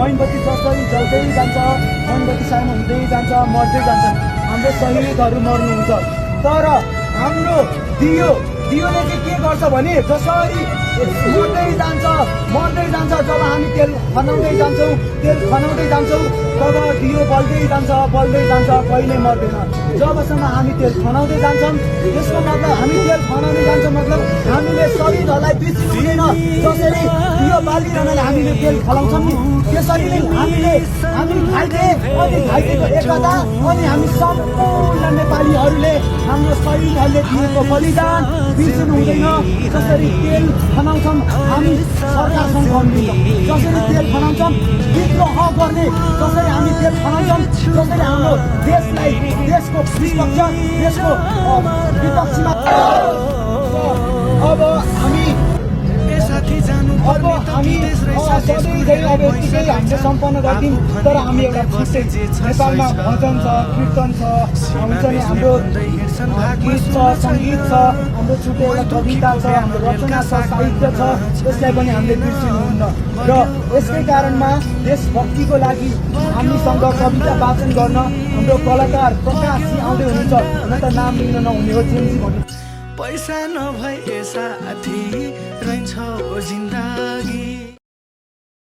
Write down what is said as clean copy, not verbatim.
मोमबत्ती जसरी जल्दै जान्छ, मोमबत्ती सानो हुँदै जान्छ, मर्दै जान्छ, हाम्रो शहीदहरू मर्नुहुन्छ। तर हाम्रो दियोले चाहिँ के गर्छ भने जसरी मर्दै जान्छ जब हामी तेल खनाउँदै जान्छौँ तब दियो बल्दै जान्छ, कहिले मर्दैन। जबसम्म हामी तेल खनाउँदै जान्छौँ त्यसको मतलब हामी तेल खनाउँदै जान्छौँ मतलब हामीले शरीरहरूलाई बिर्सिनु हुँदैन। जसरी दियो बालिरहनाले हामीले तेल खनाउँछौँ नि त्यसरी नै हामी घाइतेको एकता अनि हामी सम्पूर्ण नेपालीहरूले हाम्रो शहीदहरूले दिएको बलिदान बिर्सिनु हुँदैन। जसरी तेल खनाउँछौँ हामी सरकारसँग खनिदिन्छौँ, जसरी तेल खनाउँछौँ विद्रोह गर्ने, जसरी हामी तेल खनाउँछौँ जसरी हाम्रो देशको विपक्ष देशको विपक्षमा अब हामी यतिकै हामीले सम्पन्न गर्थ्यौँ। तर हामी एउटा छुट्टै नेपालमा भजन छ, कीर्तन छ, हुन्छ नि हाम्रो गीत छ, सङ्गीत छ, हाम्रो छुट्टै एउटा कविता छ, हाम्रो रचना छ, साहित्य छ, यसलाई पनि हामीले बिर्सिनुहुन्न। र यसकै कारणमा देशभक्तिको लागि हामीसँग कविता वाचन गर्न हाम्रो कलाकार प्रकाश आउँदै हुनुहुन्छ, न त नाम लिन नहुने हो जेन्जी भन्नु। पैसा नभए साथी रहन्छ जिन्दगी।